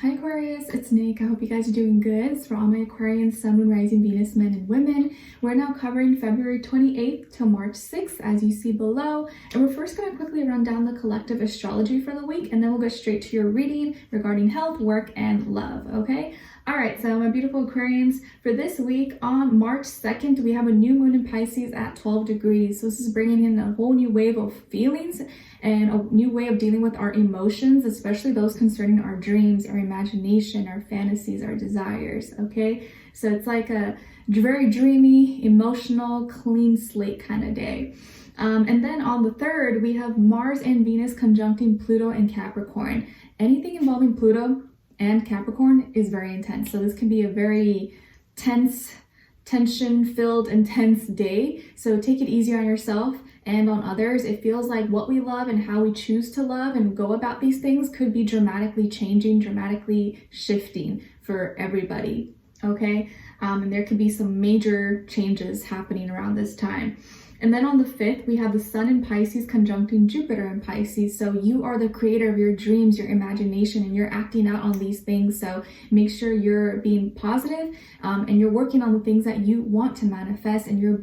Hi Aquarius, it's Nick. I hope you guys are doing good. So for all my Aquarian, Sun, Moon, Rising, Venus, men and women, we're now covering February 28th to March 6th, as you see below. And we're first going to quickly run down the collective astrology for the week, and then we'll go straight to your reading regarding health, work, and love, okay? All right, so my beautiful Aquarians, for this week on March 2nd, we have a new moon in Pisces at 12 degrees. So this is bringing in a whole new wave of feelings and a new way of dealing with our emotions, especially those concerning our dreams, our imagination, our fantasies, our desires, okay? So it's like a very dreamy, emotional, clean slate kind of day. And then on the 3rd, we have Mars and Venus conjuncting Pluto and Capricorn. Anything involving Pluto and Capricorn is very intense. So this can be a very tension-filled, intense day. So take it easy on yourself and on others. It feels like what we love and how we choose to love and go about these things could be dramatically changing, dramatically shifting for everybody, okay? And there could be some major changes happening around this time. And then on the 5th, we have the Sun in Pisces conjuncting Jupiter in Pisces. So you are the creator of your dreams, your imagination, and you're acting out on these things. So make sure you're being positive, and you're working on the things that you want to manifest, and you're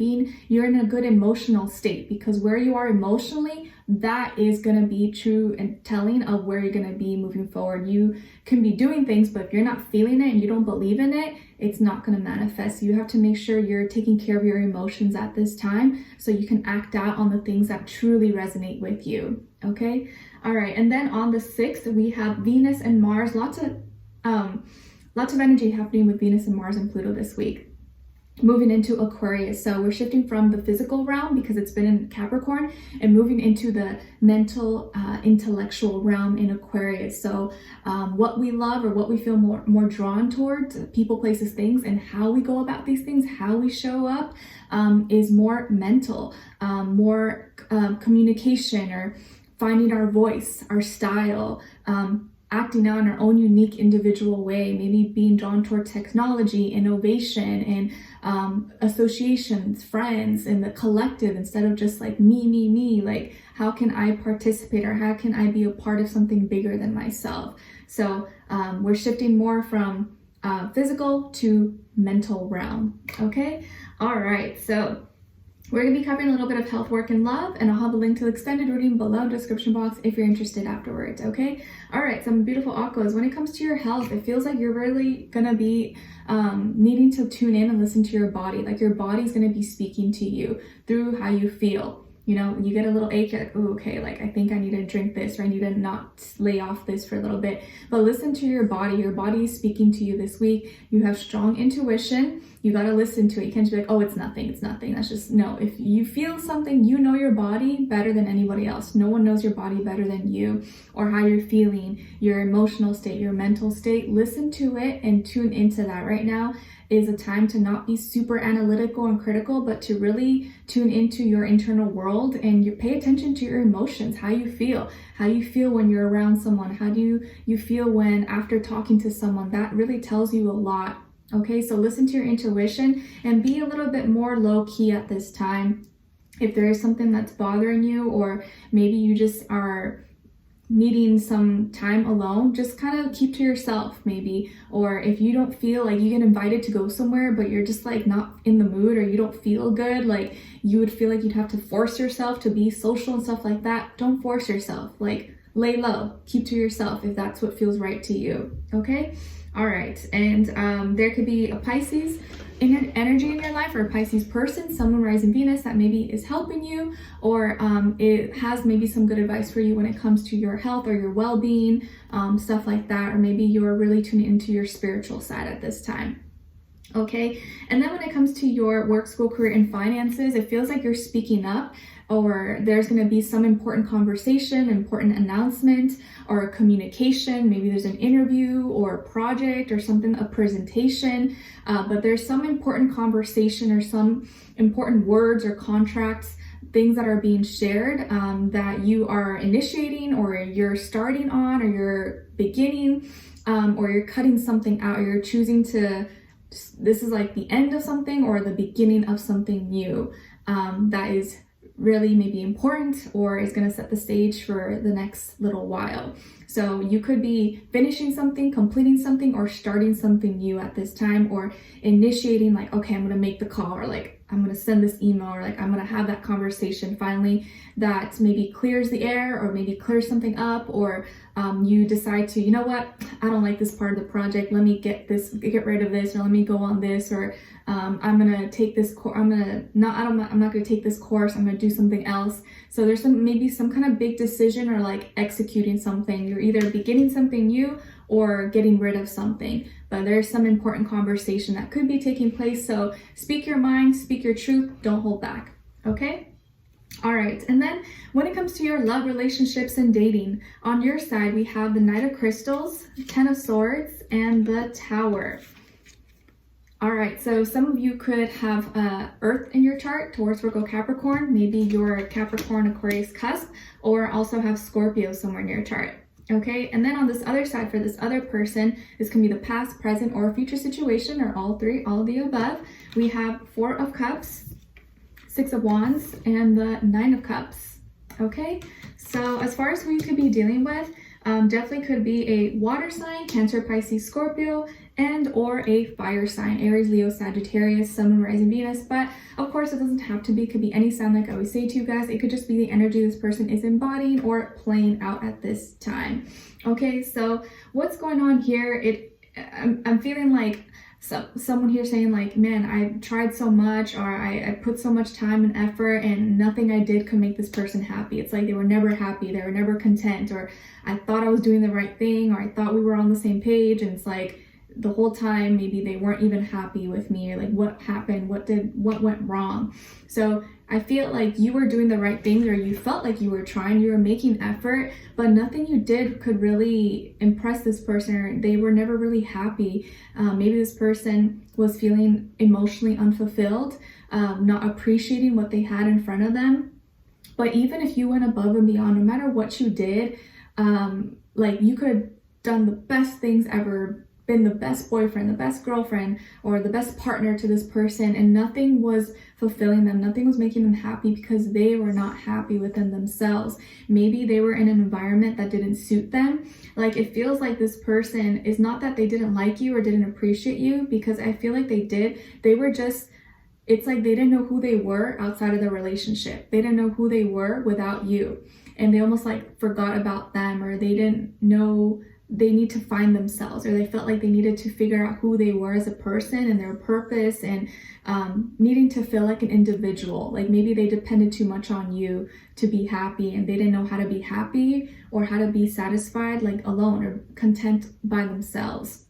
in a good emotional state, because where you are emotionally, that is going to be true and telling of where you're going to be moving forward. You can be doing things, but if you're not feeling it and you don't believe in it, it's not going to manifest. You have to make sure you're taking care of your emotions at this time so you can act out on the things that truly resonate with you. Okay? All right. And then on the 6th, we have Venus and Mars. Lots of energy happening with Venus and Mars and Pluto this week. Moving into Aquarius. So we're shifting from the physical realm, because it's been in Capricorn, and moving into the mental, intellectual realm in Aquarius. So what we love, or what we feel more drawn towards, people, places, things, and how we go about these things, how we show up, is more mental, more communication, or finding our voice, our style, acting out in our own unique individual way, maybe being drawn toward technology, innovation, and associations, friends, and the collective, instead of just like me, like how can I participate, or how can I be a part of something bigger than myself? So we're shifting more from physical to mental realm, okay? All right, so we're going to be covering a little bit of health, work, and love, and I'll have a link to the extended reading below in the description box if you're interested afterwards, okay? All right, so my beautiful Aquas, when it comes to your health, it feels like you're really going to be needing to tune in and listen to your body. Like your body's going to be speaking to you through how you feel. You know, you get a little ache, like, oh, okay, like I think I need to drink this, or I need to not lay off this for a little bit. But listen to your body. Your body is speaking to you this week. You have strong intuition. You got to listen to it. You can't just be like, oh, it's nothing. It's nothing. That's just, no. If you feel something, you know your body better than anybody else. No one knows your body better than you, or how you're feeling, your emotional state, your mental state. Listen to it and tune into that. Right now is a time to not be super analytical and critical, but to really tune into your internal world, and you pay attention to your emotions, how you feel when you're around someone, how do you feel when after talking to someone. That really tells you a lot. Okay, so listen to your intuition and be a little bit more low-key at this time. If there is something that's bothering you, or maybe you just are needing some time alone, just kind of keep to yourself maybe. Or if you don't feel like you get invited to go somewhere, but you're just like not in the mood, or you don't feel good, like you would feel like you'd have to force yourself to be social and stuff like that, don't force yourself. Like lay low, keep to yourself if that's what feels right to you, okay? All right, and there could be a Pisces energy in your life, or a Pisces person, Sun, Moon, Rising, Venus, that maybe is helping you, or it has maybe some good advice for you when it comes to your health or your well-being, stuff like that. Or maybe you're really tuning into your spiritual side at this time. Okay, and then when it comes to your work, school, career, and finances, it feels like you're speaking up, or there's going to be some important conversation, important announcement, or a communication. Maybe there's an interview or a project or something, a presentation, but there's some important conversation or some important words or contracts, things that are being shared, that you are initiating, or you're starting on, or you're beginning, or you're cutting something out, or you're choosing to, this is like the end of something or the beginning of something new, that is really maybe important or is going to set the stage for the next little while. So you could be finishing something, completing something, or starting something new at this time, or initiating like, okay, I'm going to make the call, or like, I'm going to send this email, or like, I'm going to have that conversation finally that maybe clears the air or maybe clears something up, or you decide to, you know what, I don't like this part of the project. Let me get rid of this, or let me go on this, or I'm going to take this course. I'm not going to take this course. I'm going to do something else. So there's maybe some kind of big decision, or like executing something. You're either beginning something new or getting rid of something, but there's some important conversation that could be taking place. So speak your mind, speak your truth, don't hold back. Okay? All right, and then when it comes to your love, relationships, and dating, on your side, we have the Knight of Crystals, Ten of Swords, and the Tower. All right, so some of you could have Earth in your chart, Taurus, Virgo, Capricorn, maybe your Capricorn, Aquarius cusp, or also have Scorpio somewhere in your chart. Okay, and then on this other side, for this other person, this can be the past, present, or future situation, or all three, all of the above. We have Four of Cups, Six of Wands, and the Nine of Cups. Okay, so as far as who you could be dealing with, definitely could be a water sign, Cancer, Pisces, Scorpio, and or a fire sign, Aries, Leo, Sagittarius, Sun, Moon, Rising, Venus. But of course, it doesn't have to be. It could be any sign, like I always say to you guys. It could just be the energy this person is embodying or playing out at this time. Okay, so what's going on here? I'm feeling like someone here saying like, man, I tried so much, or I put so much time and effort, and nothing I did could make this person happy. It's like they were never happy, they were never content, or I thought I was doing the right thing, or I thought we were on the same page, and it's like the whole time maybe they weren't even happy with me, or like what happened, what went wrong. So I feel like you were doing the right thing, or you felt like you were trying, you were making effort, but nothing you did could really impress this person, or they were never really happy. Maybe this person was feeling emotionally unfulfilled, not appreciating what they had in front of them. But even if you went above and beyond, no matter what you did, like you could have done the best things ever, been the best boyfriend, the best girlfriend, or the best partner to this person, and nothing was fulfilling them, nothing was making them happy because they were not happy within themselves. Maybe they were in an environment that didn't suit them. Like, it feels like this person is not that they didn't like you or didn't appreciate you, because I feel like they did. They were just, it's like they didn't know who they were outside of the relationship. They didn't know who they were without you, and they almost like forgot about them, or they didn't know they need to find themselves, or they felt like they needed to figure out who they were as a person and their purpose, and needing to feel like an individual. Like maybe they depended too much on you to be happy, and they didn't know how to be happy or how to be satisfied, like alone or content by themselves.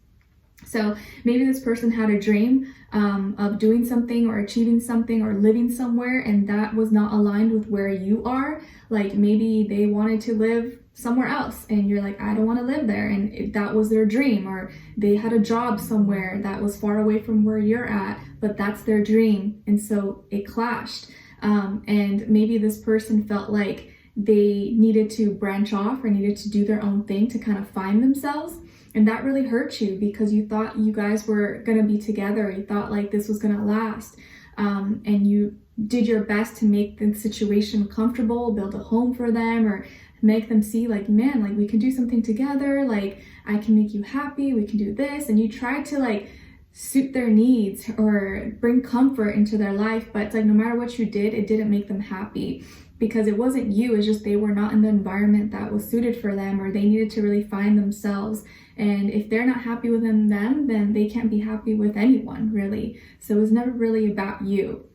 So maybe this person had a dream of doing something or achieving something or living somewhere, and that was not aligned with where you are. Like maybe they wanted to live somewhere else, and you're like, I don't want to live there, and that was their dream. Or they had a job somewhere that was far away from where you're at, but that's their dream, and so it clashed. And maybe this person felt like they needed to branch off or needed to do their own thing to kind of find themselves. And that really hurt you because you thought you guys were going to be together. You thought like this was going to last. And you did your best to make the situation comfortable, build a home for them, or make them see like, man, like we can do something together. Like I can make you happy. We can do this. And you tried to like suit their needs or bring comfort into their life. But it's like, no matter what you did, it didn't make them happy. Because it wasn't you, it's just they were not in the environment that was suited for them, or they needed to really find themselves. And if they're not happy within them, then they can't be happy with anyone, really. So it was never really about you.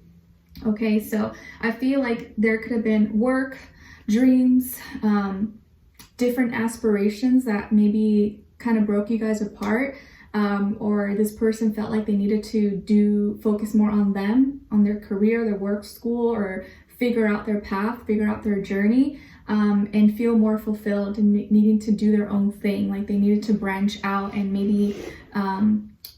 Okay, so I feel like there could have been work, dreams, different aspirations that maybe kind of broke you guys apart. Or this person felt like they needed to focus more on them, on their career, their work, school, or figure out their path, figure out their journey, and feel more fulfilled and needing to do their own thing. Like they needed to branch out and maybe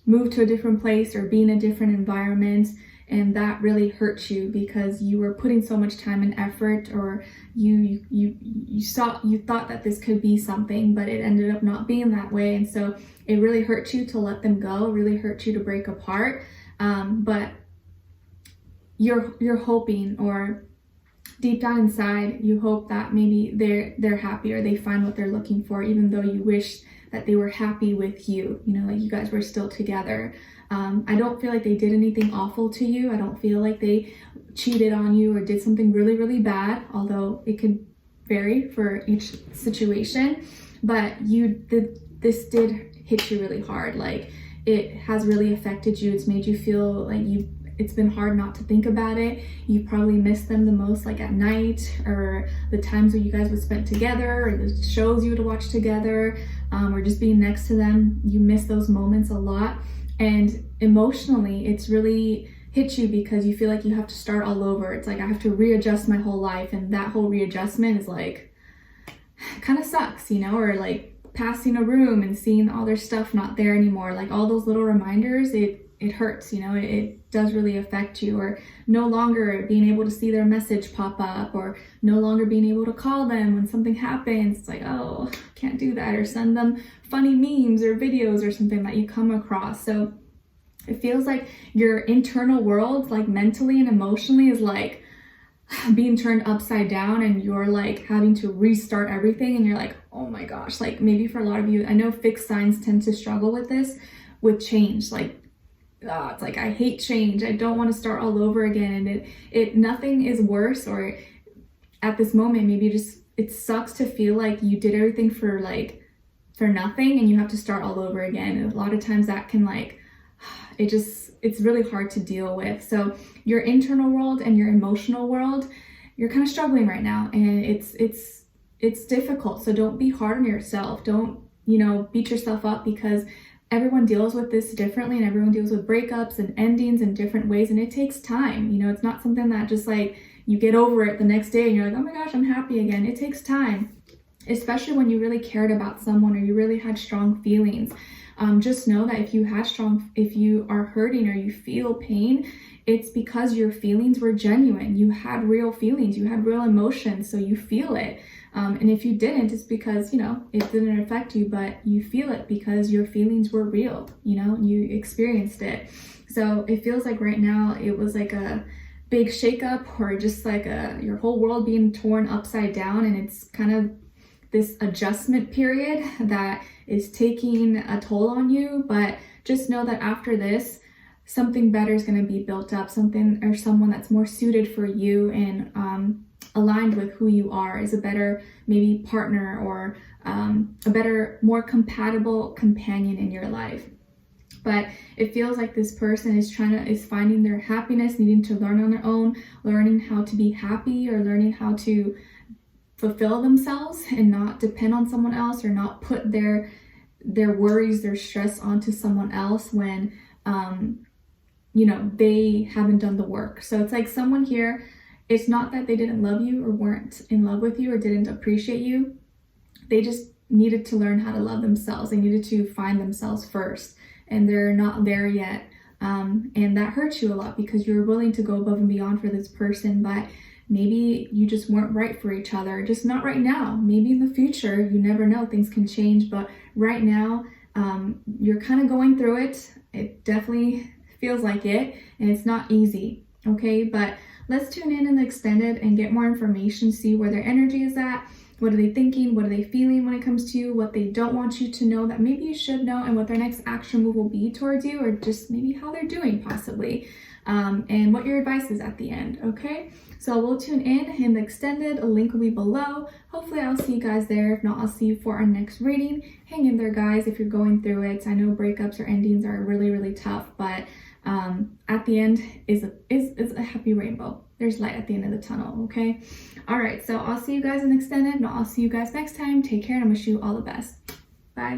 move to a different place or be in a different environment. And that really hurt you because you were putting so much time and effort, or you thought that this could be something, but it ended up not being that way. And so it really hurt you to let them go, really hurt you to break apart. But you're hoping, or deep down inside, you hope that maybe they're happy or they find what they're looking for, even though you wish that they were happy with you, you know, like you guys were still together. I don't feel like they did anything awful to you. I don't feel like they cheated on you or did something really, really bad, although it could vary for each situation. But this did hit you really hard. Like, it has really affected you. It's made you feel like it's been hard not to think about it. You probably miss them the most, like at night, or the times where you guys would spend together, or the shows you would watch together, or just being next to them. You miss those moments a lot. And emotionally, it's really hit you because you feel like you have to start all over. It's like, I have to readjust my whole life, and that whole readjustment is like, kind of sucks, you know, or like passing a room and seeing all their stuff not there anymore. Like, all those little reminders, it hurts, you know, it does really affect you. Or no longer being able to see their message pop up, or no longer being able to call them when something happens. It's like, oh, can't do that. Or send them funny memes or videos or something that you come across. So it feels like your internal world, like mentally and emotionally, is like being turned upside down, and you're like having to restart everything. And you're like, oh my gosh, like maybe for a lot of you, I know fixed signs tend to struggle with this, with change. Like, it's like, I hate change. I don't want to start all over again. And it nothing is worse, or at this moment, maybe it sucks to feel like you did everything for nothing and you have to start all over again. And a lot of times that can like, it's really hard to deal with. So your internal world and your emotional world, you're kind of struggling right now, and it's difficult. So don't be hard on yourself. Don't, you know, beat yourself up, because everyone deals with this differently, and everyone deals with breakups and endings in different ways, and it takes time. You know, it's not something that just like you get over it the next day and you're like, oh my gosh, I'm happy again. It takes time, especially when you really cared about someone or you really had strong feelings. Just know that if you are hurting or you feel pain, it's because your feelings were genuine. You had real feelings, you had real emotions, so you feel it. And if you didn't, it's because, you know, it didn't affect you, but you feel it because your feelings were real, you know, you experienced it. So it feels like right now it was like a big shakeup, or just like your whole world being torn upside down, and it's kind of this adjustment period that is taking a toll on you. But just know that after this, something better is going to be built up, something or someone that's more suited for you and aligned with who you are, is a better maybe partner, or a better, more compatible companion in your life. But it feels like this person is finding their happiness, needing to learn on their own, learning how to be happy, or learning how to fulfill themselves and not depend on someone else, or not put their worries, their stress onto someone else when you know, they haven't done the work. So it's like someone here, it's not that they didn't love you or weren't in love with you or didn't appreciate you. They just needed to learn how to love themselves. They needed to find themselves first, and they're not there yet. And that hurts you a lot because you were willing to go above and beyond for this person, but maybe you just weren't right for each other. Just not right now. Maybe in the future, you never know, things can change. But right now, you're kind of going through it. It definitely feels like it, and it's not easy, okay? But let's tune in the extended and get more information, see where their energy is at. What are they thinking? What are they feeling when it comes to you? What they don't want you to know that maybe you should know, and what their next action move will be towards you, or just maybe how they're doing possibly, and what your advice is at the end, okay? So we'll tune in the extended. A link will be below. Hopefully I'll see you guys there. If not, I'll see you for our next reading. Hang in there, guys, if you're going through it. I know breakups or endings are really, really tough, but at the end is a happy rainbow. There's light at the end of the tunnel, okay? All right, so I'll see you guys in the extended, and I'll see you guys next time. Take care, and I wish you all the best.